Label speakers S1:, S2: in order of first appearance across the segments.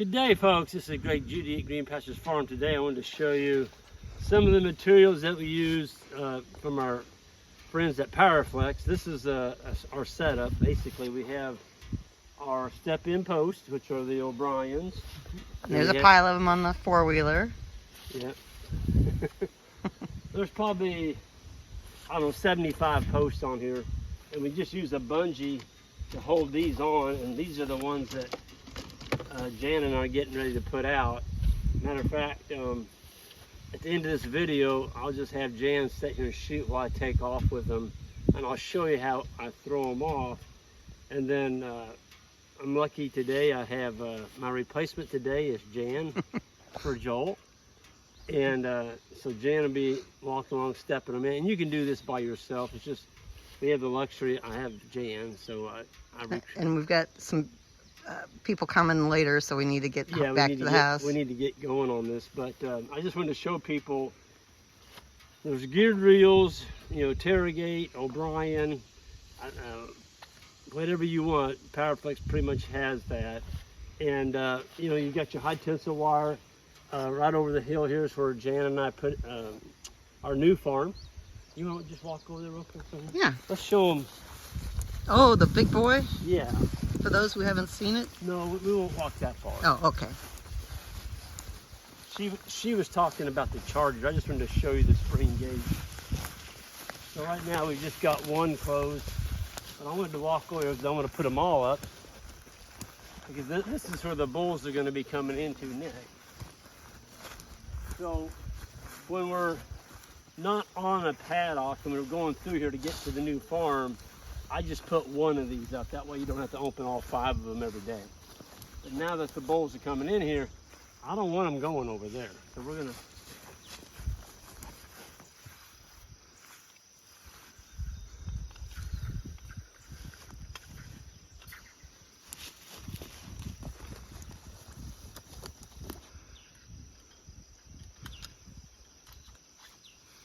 S1: Good day, folks. This is Greg Judy at Green Pastures Farm. Today I wanted to show you some of the materials that we use from our friends at Powerflex. This is our setup. Basically, we have our step-in posts, which are the O'Briens.
S2: There's a pile of them on the four-wheeler.
S1: Yep. There's probably, I don't know, 75 posts on here. And we just use a bungee to hold these on. And these are the ones that Jan and I are getting ready to put out. Matter of fact, at the end of this video, I'll just have Jan sit here and shoot while I take off with them. And I'll show you how I throw them off. And then I'm lucky today, I have my replacement today is Jan for Joel. And so Jan will be walking along, stepping them in. And you can do this by yourself. It's just, we have the luxury, I have Jan, so
S2: And we've got some people coming later, so we need to get back to the house.
S1: We need to get going on this, but I just wanted to show people there's geared reels, you know, Terragate, O'Brien, whatever you want. Powerflex pretty much has that. And you know, you got your high tensile wire right over the hill. Here's where Jan and I put our new farm. You want to just walk over there real quick?
S2: Yeah.
S1: Let's show them.
S2: Oh, the big boy?
S1: Yeah.
S2: For those who haven't seen it?
S1: No, we won't walk that far.
S2: Oh, okay.
S1: She was talking about the Charger. I just wanted to show you the spring gate. So right now we've just got one closed, but I wanted to walk over because I want to put them all up, because this is where the bulls are going to be coming into next. So when we're not on a paddock and we're going through here to get to the new farm, I just put one of these up. That way you don't have to open all 5 of them every day. But now that the bulls are coming in here, I don't want them going over there. So we're gonna,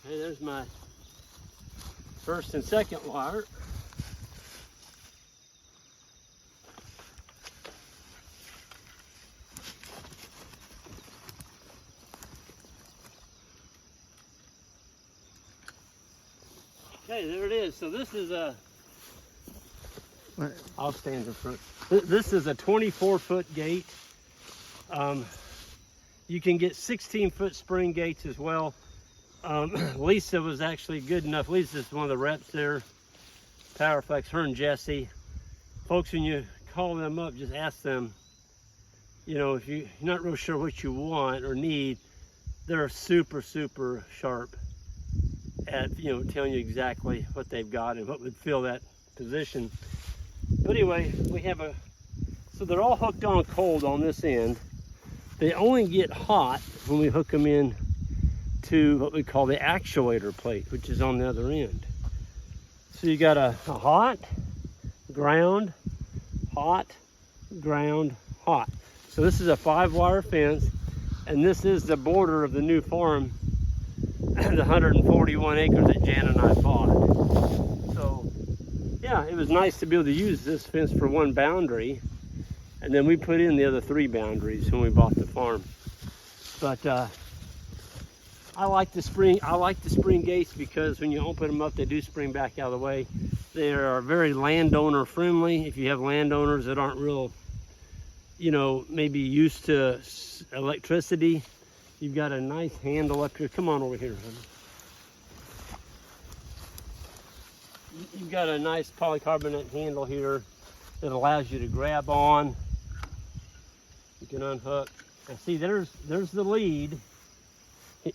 S1: hey, there's my first and second wire. Okay, there it is. So this is a, I'll stand in front. This is a 24-foot gate. You can get 16-foot spring gates as well. Lisa was actually good enough. Lisa's one of the reps there, Powerflex, her and Jesse. Folks, when you call them up, just ask them, you know, if you're not real sure what you want or need, they're super, super sharp at, you know, telling you exactly what they've got and what would fill that position. But anyway, we have so they're all hooked on cold on this end. They only get hot when we hook them in to what we call the actuator plate, which is on the other end. So you got a hot, ground, hot, ground, hot. So this is a 5-wire fence, and this is the border of the new farm, the 141 acres that Jan and I bought. So yeah, it was nice to be able to use this fence for one boundary, and then we put in the other 3 boundaries when we bought the farm. But I like the spring gates because when you open them up, they do spring back out of the way. They are very landowner friendly. If you have landowners that aren't real, you know, maybe used to electricity, you've got a nice handle up here. Come on over here, honey. You've got a nice polycarbonate handle here that allows you to grab on. You can unhook. And see, there's the lead.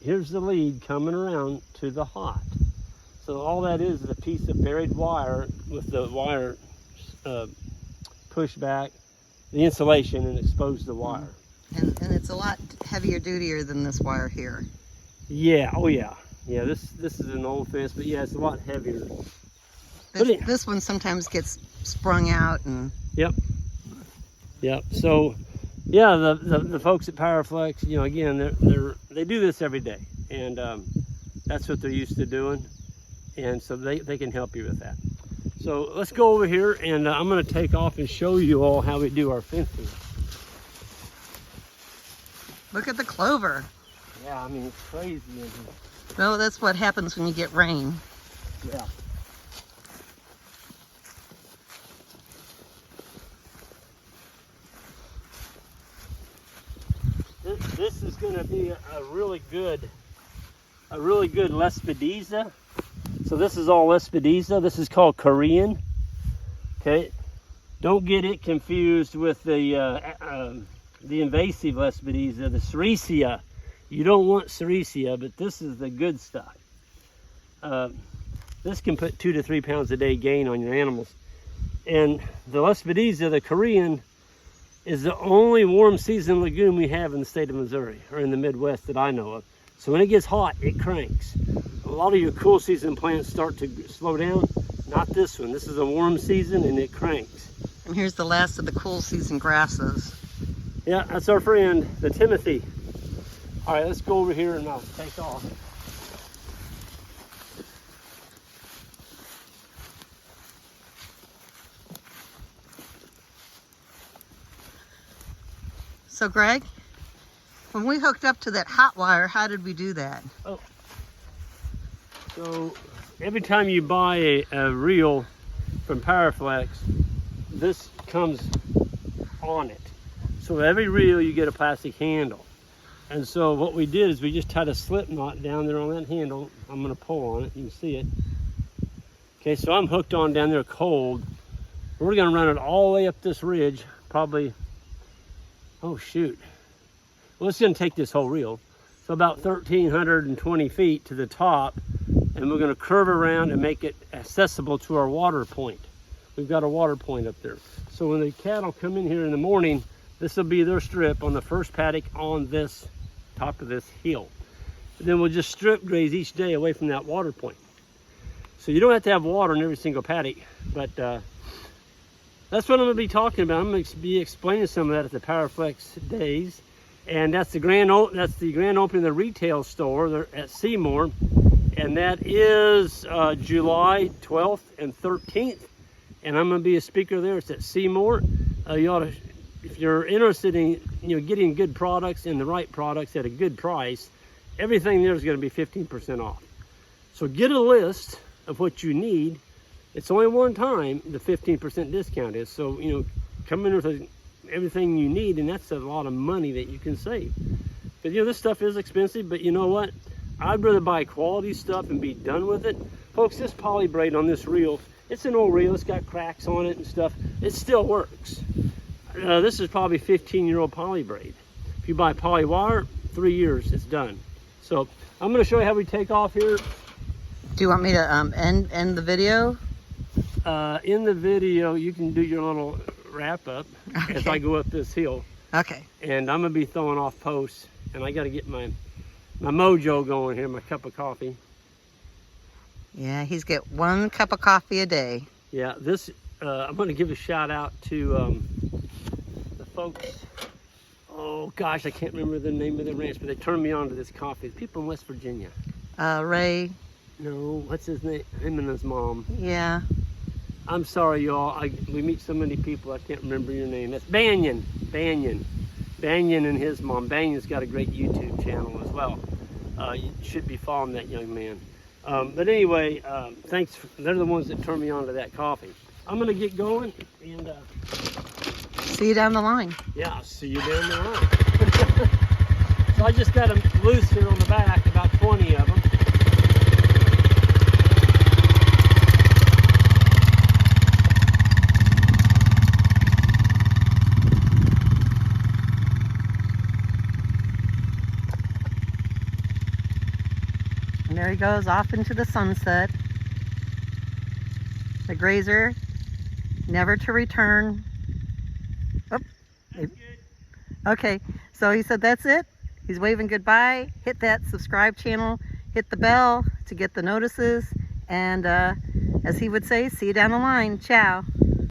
S1: Here's the lead coming around to the hot. So all that is a piece of buried wire with the wire pushed back, the insulation, and expose the wire.
S2: And it's a lot heavier dutier than this wire here.
S1: Yeah, oh yeah. Yeah, this is an old fence, but yeah, it's a lot heavier.
S2: This one sometimes gets sprung out and...
S1: Yep. Yep. So yeah, the folks at Powerflex, you know, again, they do this every day, and that's what they're used to doing, and so they can help you with that. So let's go over here, and I'm going to take off and show you all how we do our fencing.
S2: Look at the clover.
S1: Yeah, I mean, it's crazy. Isn't it?
S2: No, that's what happens when you get rain.
S1: Yeah. This is going to be a really good Lespedeza. So this is all Lespedeza. This is called Korean. Okay, don't get it confused with the invasive Lespedeza, the Sericea. You don't want Sericea, but this is the good stuff. This can put 2 to 3 pounds a day gain on your animals. And the Lespedeza, the Korean, is the only warm season legume we have in the state of Missouri, or in the Midwest that I know of. So when it gets hot, it cranks. A lot of your cool season plants start to slow down. Not this one. This is a warm season and it cranks.
S2: And here's the last of the cool season grasses.
S1: Yeah, that's our friend, the Timothy. All right, let's go over here and I'll take off.
S2: So Greg, when we hooked up to that hot wire, how did we do that?
S1: Oh, so every time you buy a reel from Powerflex, this comes on it. So every reel you get a plastic handle. And so what we did is we just tied a slip knot down there on that handle. I'm gonna pull on it, you can see it. Okay, so I'm hooked on down there cold. We're gonna run it all the way up this ridge, probably, oh shoot. Well, it's gonna take this whole reel. So about 1,320 feet to the top, and we're gonna curve around and make it accessible to our water point. We've got a water point up there. So when the cattle come in here in the morning, this will be their strip on the first paddock on this top of this hill. And then we'll just strip graze each day away from that water point. So you don't have to have water in every single paddock, but that's what I'm gonna be talking about. I'm gonna be explaining some of that at the Powerflex days. And that's the grand opening of the retail store there at Seymour. And that is July 12th and 13th. And I'm gonna be a speaker there. It's at Seymour. You ought to, if you're interested in getting good products and the right products at a good price, everything there is going to be 15% off. So get a list of what you need. It's only one time the 15% discount is. So come in with everything you need, and that's a lot of money that you can save. But this stuff is expensive, but you know what? I'd rather buy quality stuff and be done with it. Folks, this polybraid on this reel, it's an old reel. It's got cracks on it and stuff. It still works. This is probably 15-year-old polybraid. If you buy poly wire, 3 years, it's done. So I'm going to show you how we take off here.
S2: Do you want me to end the video?
S1: In the video, you can do your little wrap up as I go up this hill.
S2: Okay.
S1: And I'm going to be throwing off posts, and I got to get my mojo going here, my cup of coffee.
S2: Yeah, he's got 1 cup of coffee a day.
S1: Yeah, this I'm going to give a shout out to the folks. Oh gosh, I can't remember the name of the ranch, but they turned me on to this coffee. People in West Virginia.
S2: Ray.
S1: No, what's his name? Him and his mom.
S2: Yeah.
S1: I'm sorry, y'all. We meet so many people, I can't remember your name. That's Banyan. Banyan and his mom. Banyan's got a great YouTube channel as well. You should be following that young man. But anyway, thanks. They're the ones that turned me on to that coffee. I'm going to get going and
S2: see you down the line.
S1: Yeah, I'll see you down the line. So I just got them loose here on the back, about 20 of them.
S2: And there he goes off into the sunset. The grazer, never to return. Oh, okay, so he said that's it. He's waving goodbye. Hit that subscribe channel, hit the bell to get the notices, and as he would say, see you down the line. Ciao.